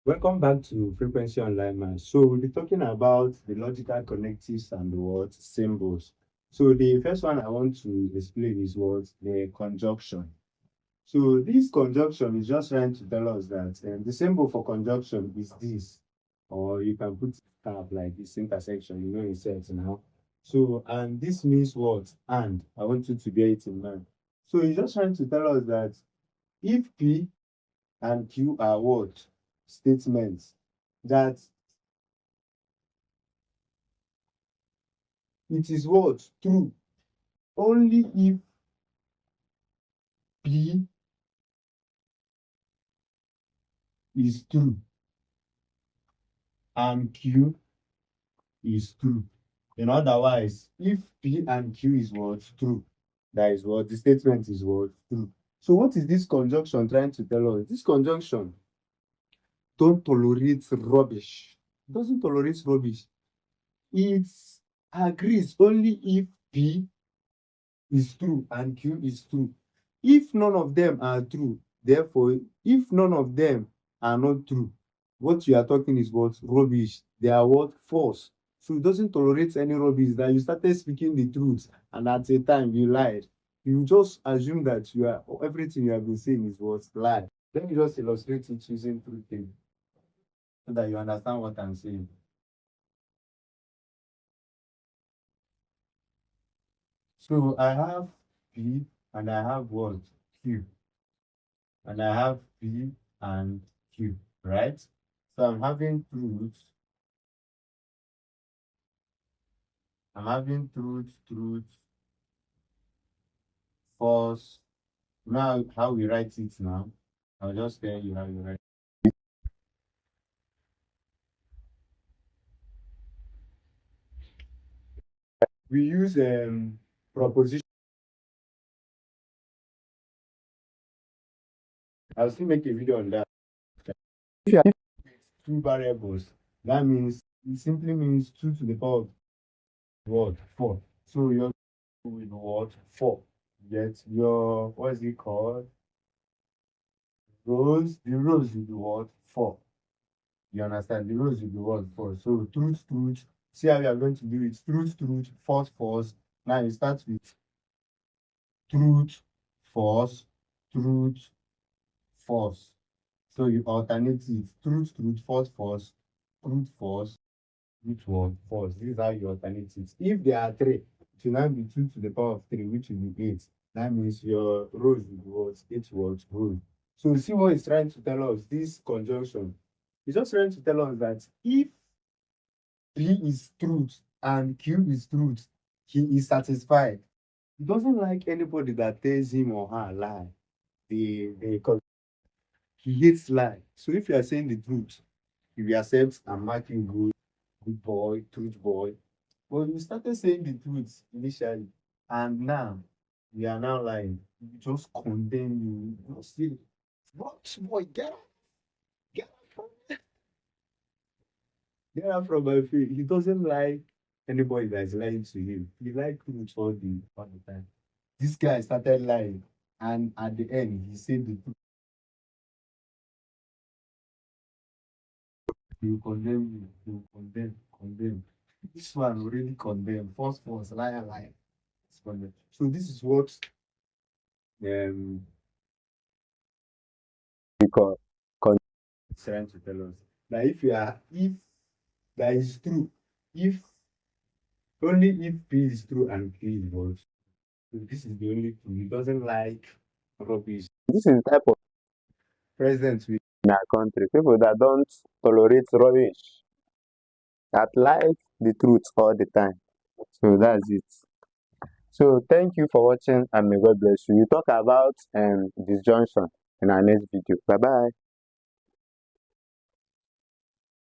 Welcome back to Frequency Online Man. So we'll be talking about the logical connectives and the word symbols. So the first one I want to explain is what the conjunction. So this conjunction is just trying to tell us that the symbol for conjunction is this, or you can put tab like this intersection, in sense now. So and this means what? And I want you to bear it in mind. So it's just trying to tell us that if P and Q are what? Statements that it is what? True. Only if P is true and Q is true. And otherwise, if P and Q is what? True. That is what the statement is what? True. So what is this conjunction trying to tell us? This conjunction don't tolerate rubbish. It doesn't tolerate rubbish. It agrees only if P is true and Q is true. If none of them are true, therefore, if none of them are not true, what you are talking is what? Rubbish. They are what? False. So it doesn't tolerate any rubbish that you started speaking the truth and at a time you lied. You just assume that you are everything you have been saying is what? Lie. Let me just illustrate it using truth table so that you understand what I'm saying. So I have P and I have what? Q. And I have P and Q, right? So I'm having truth. I'm having truth, false. Now, how we write it now? I'll just tell you how you write. We use proposition. I'll still make a video on that. If you have two variables, that means it simply means 2 to the power of what? 4. So you're with what? 4. Get your, what is it called? Rows. The rows will be what? 4. You understand? The rows will be what? 4. So truth. See how we are going to do it. Truth, false. Now you start with truth, false, truth, false. So you alternate it. Truth, false, truth, false, truth, what? False. This is how you alternate it. If there are 3, it will now be 2 to the power of 3, which will be 8. That means your rows will be what? 8 words rows. So see what it's trying to tell us. This conjunction is just trying to tell us that if P is truth and Q is truth, he is satisfied. He doesn't like anybody that tells him or her lie. Because he hates lie. So if you are saying the truth, if you accept and marking good boy, truth boy. But you started saying the truth initially, and now we are now lying. We just condemn you. You just say, what boy, get out from get out from my face. He doesn't like anybody that is lying to him. He likes truth all the time. This guy started lying, and at the end, he said the truth. He will condemn you. He will condemn. This one will really condemn. False, liar. It's condemn. So this is what um because is trying to tell us that if that is true, if only if P is true and Q is false. So this is the only thing. He doesn't like rubbish. This is the type of president we in our country. People that don't tolerate rubbish, that like the truth all the time. So that's it. So thank you for watching and may God bless you. We talk about disjunction in our next video. Bye bye.